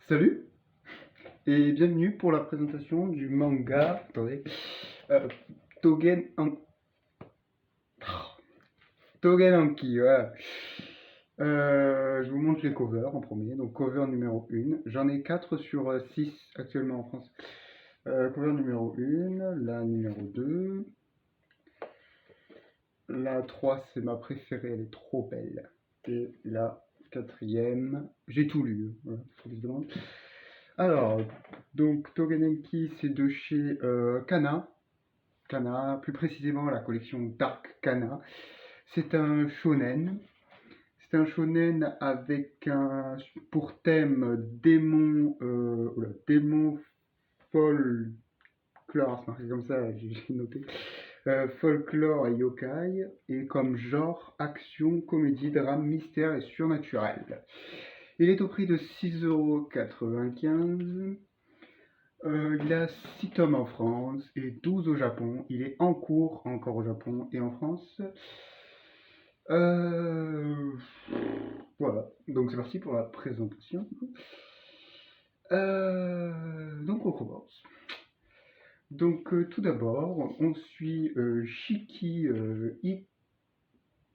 Salut et bienvenue pour la présentation du manga, attendez, euh, Togen An- Togen Anki, voilà. Je vous montre les covers en premier, donc cover numéro 1, j'en ai 4 sur 6 actuellement en France. Cover numéro 1, la numéro 2, la 3 c'est ma préférée, elle est trop belle. Et la quatrième, j'ai tout lu, voilà, faut que je demande. Alors, donc Togenenki, c'est de chez Kana. Kana, plus précisément la collection Dark Kana. C'est un shonen. C'est un shonen avec un pour thème démon folklore, c'est marqué comme ça, j'ai noté. Folklore et yokai, et comme genre action, comédie, drame, mystère et surnaturel. Il est au prix de 6,95 €. Il a 6 tomes en France et 12 au Japon. Il est en cours encore au Japon et en France. Euh, voilà, donc c'est parti pour la présentation. Donc on commence. Donc tout d'abord, on suit Shiki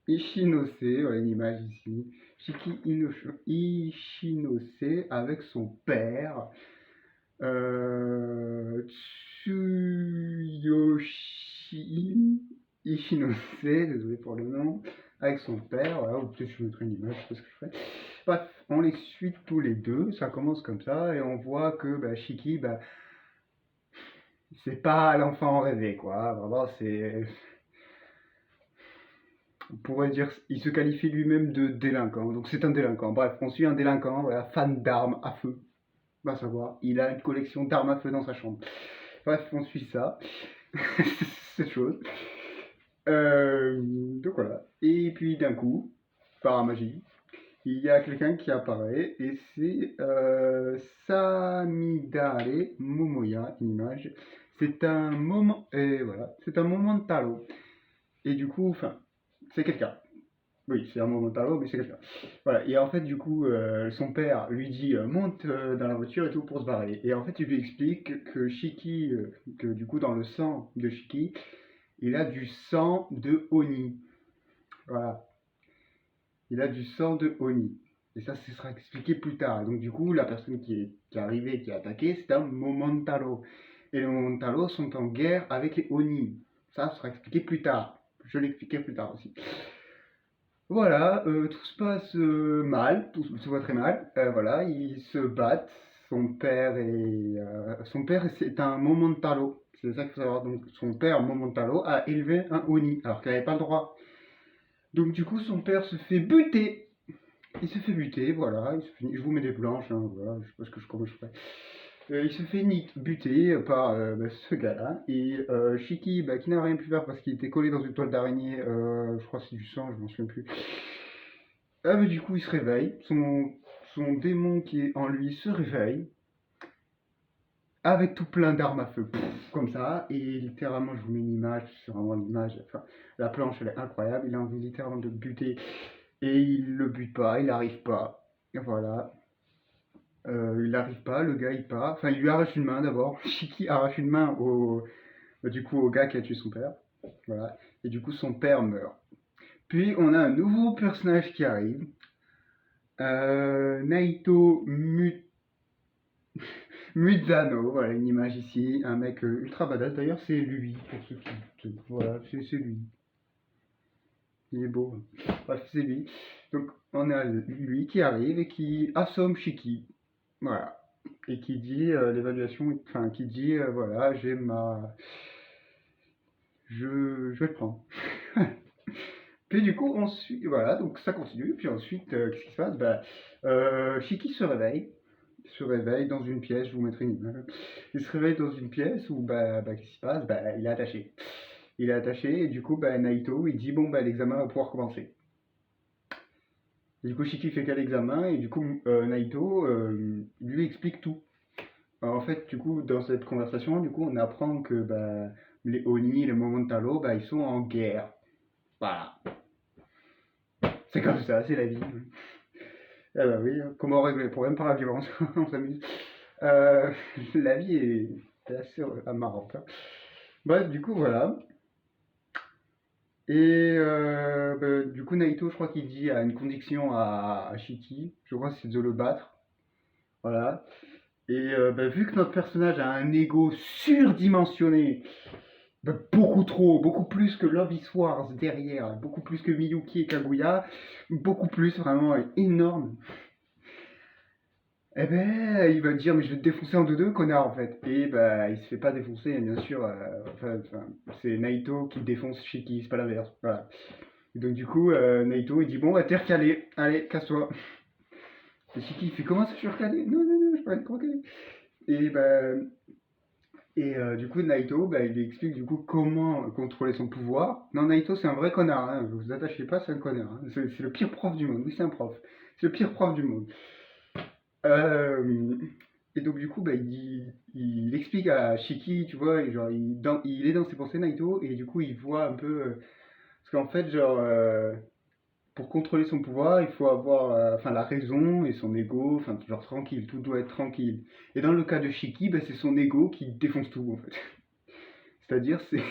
Ishinose, voilà une image ici. Ishinose avec son père. Tsuyoshi Ishinose, désolé pour le nom, avec son père, voilà, ou peut-être je mettrai une image, je sais pas ce que je ferai. Bref, on les suit tous les deux, ça commence comme ça, et on voit que Shiki, c'est pas l'enfant rêvé, quoi, vraiment, c'est... On pourrait dire, il se qualifie lui-même de délinquant, donc c'est un délinquant. Bref, on suit un délinquant, voilà, fan d'armes à feu, va savoir, il a une collection d'armes à feu dans sa chambre. Bref, on suit ça. Cette chose. Donc voilà. Et puis d'un coup, par magie, il y a quelqu'un qui apparaît et c'est Samidare Momoya, une image. C'est un moment, et voilà, c'est un moment de talot. Et du coup, enfin, c'est quelqu'un. Oui, c'est un moment de talot, mais c'est quelqu'un. Voilà. Et en fait, du coup, son père lui dit monte dans la voiture et tout pour se barrer. Et en fait, il lui explique que Shiki, que du coup, dans le sang de Shiki, il a du sang de Oni. Voilà. Il a du sang de Oni. Et ça, ce sera expliqué plus tard. Donc, du coup, la personne qui est arrivée, qui a attaqué, c'est un Momotaro. Et les Momotaro sont en guerre avec les Oni. Ça sera expliqué plus tard. Je l'expliquerai plus tard aussi. Voilà, tout se passe mal, tout se voit très mal. Voilà, ils se battent. Son père, c'est un Momotaro. C'est ça qu'il faut savoir. Donc, son père, Momotaro, a élevé un Oni, alors qu'il n'avait pas le droit. Donc, du coup, son père se fait buter. Il se fait buter, voilà. Je vous mets des blanches, hein, voilà. Je sais pas comment je ferais. Il se fait buter par ce gars-là. Et Shiki, qui n'a rien pu faire parce qu'il était collé dans une toile d'araignée, je crois que c'est du sang, je m'en souviens plus. Ah, mais du coup, il se réveille. Son démon qui est en lui se réveille. Avec tout plein d'armes à feu, comme ça, et littéralement, je vous mets une image, c'est vraiment l'image, enfin, la planche, elle est incroyable, il a envie littéralement de buter, et il le bute pas, il n'arrive pas, et voilà, il n'arrive pas, le gars il part, enfin, il lui arrache une main d'abord, Shiki arrache une main du coup, au gars qui a tué son père, voilà, et du coup, son père meurt. Puis, on a un nouveau personnage qui arrive, Naito Muzano, voilà une image ici, un mec ultra badass. D'ailleurs, c'est lui, pour ceux qui. Voilà, c'est lui. Il est beau. Bref, c'est lui. Donc, on a lui qui arrive et qui assomme Shiki. Voilà. Et qui dit l'évaluation, enfin, qui dit voilà, j'ai ma. Je vais le prendre. Puis du coup, ensuite, voilà, donc ça continue. Puis ensuite, qu'est-ce qui se passe Shiki se réveille dans une pièce, je vous mettrai une image. Il se réveille dans une pièce où, qu'est-ce qui se passe il est attaché. Il est attaché et du coup, Naito, il dit, bon, l'examen va pouvoir commencer. Et du coup, Shiki fait quel examen et du coup, Naito lui explique tout. Alors, en fait, du coup, dans cette conversation, du coup, on apprend que les Oni, les Momotaro, ils sont en guerre. Voilà. C'est comme ça, c'est la vie. Ah bah oui, hein, comment régler les problèmes par la violence, on s'amuse. Euh, la vie est assez marrante, hein. Bref, du coup, voilà. Et du coup, Naito, je crois qu'il dit à une condition à Shiki, je crois que c'est de le battre. Voilà. Et vu que notre personnage a un ego surdimensionné, beaucoup trop, beaucoup plus que Love is Wars derrière, beaucoup plus que Miyuki et Kaguya, beaucoup plus, vraiment énorme. Eh ben, il va dire, mais je vais te défoncer en deux, connard, en fait. Et bah, il se fait pas défoncer, bien sûr. C'est Naito qui défonce Shiki, c'est pas l'inverse. Voilà. Et donc, du coup, Naito, il dit, bon, bah, t'es recalé, allez, casse-toi. Et Shiki, il fait, comment ça, je suis recalé? Non, non, non, je peux pas être recalé. Et bah, du coup, Naito, bah, il lui explique du coup comment contrôler son pouvoir. Non, Naito, c'est un vrai connard, hein. Vous vous attachez pas, c'est un connard, hein. C'est le pire prof du monde. Oui, c'est un prof. C'est le pire prof du monde. Euh, et donc, du coup, bah, il explique à Shiki, tu vois, et genre, il est dans ses pensées, Naito, et du coup, il voit un peu. Parce qu'en fait, genre, pour contrôler son pouvoir, il faut avoir enfin, la raison et son ego, enfin, genre tranquille, tout doit être tranquille. Et dans le cas de Shiki, bah, c'est son ego qui défonce tout, en fait. C'est-à-dire, c'est.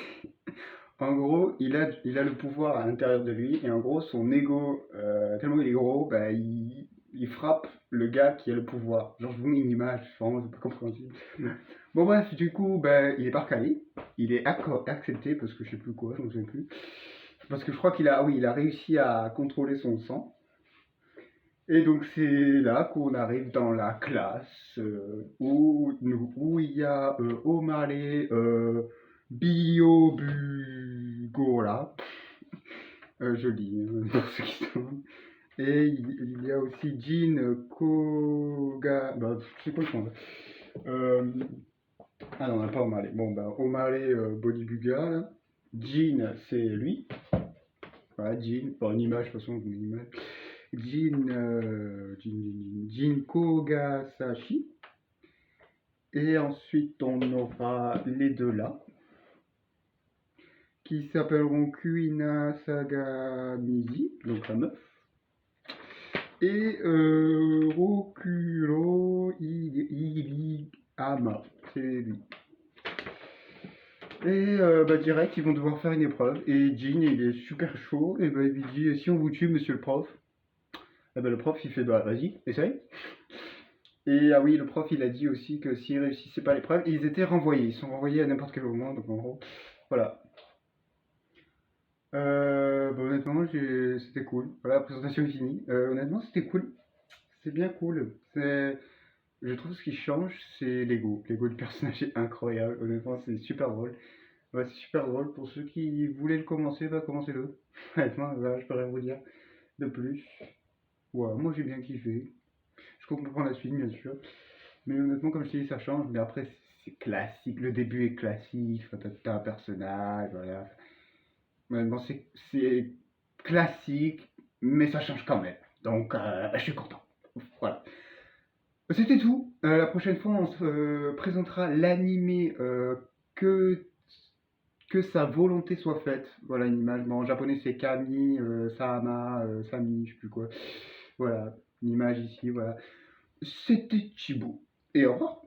En gros, il a le pouvoir à l'intérieur de lui, et en gros, son ego, tellement il est gros, bah, il frappe le gars qui a le pouvoir. Genre, je vous mets une image, vraiment, c'est pas compréhensible. Bon, bref, du coup, bah, il est pas recalé, il est accepté, parce que je sais plus quoi, je ne sais plus. Parce que je crois qu'il a, ah oui, il a réussi à contrôler son sang. Et donc, c'est là qu'on arrive dans la classe où il y a Omale, Biobugola. Je lis pour ceux qui sont. Et il y a aussi Jin Koga. Bah, je sais quoi le fond. Ah non, on n'a pas Omale. Bon, bah, Omale Bodybuga, là. Jin, c'est lui. Voilà, Jin. Bon, une image, de toute façon, une image. Jin Kogasashi. Et ensuite, on aura les deux là, qui s'appelleront Kuina Sagamizi, donc la meuf, et Rokuro Irihama, c'est lui. Et direct, ils vont devoir faire une épreuve. Et Jin, il est super chaud. Et il lui dit, si on vous tue, monsieur le prof. Et le prof, il fait, bah vas-y, essaye. Et ah oui, le prof, il a dit aussi que s'ils réussissaient pas l'épreuve, ils étaient renvoyés. Ils sont renvoyés à n'importe quel moment. Donc en gros, voilà. Honnêtement, c'était cool. Voilà, la présentation est finie. Honnêtement, c'était cool. C'est bien cool. Je trouve ce qui change, c'est l'ego. L'ego du personnage est incroyable. Honnêtement, c'est super drôle. Ouais, c'est super drôle. Pour ceux qui voulaient le commencer, bah commencez-le. Honnêtement, voilà, je peux rien vous dire de plus. Ouais, moi j'ai bien kiffé. Je compte prendre la suite, bien sûr. Mais honnêtement, comme je t'ai dit, ça change. Mais après, c'est classique. Le début est classique. Enfin, t'as un personnage, voilà. Honnêtement, c'est classique, mais ça change quand même. Donc, je suis content. Voilà. C'était tout. La prochaine fois, on se présentera l'animé que, que sa volonté soit faite. Voilà une image. Bon, en japonais, c'est Kami, Sama, Sami, je sais plus quoi. Voilà, une image ici, voilà. C'était Chibu. Et au revoir.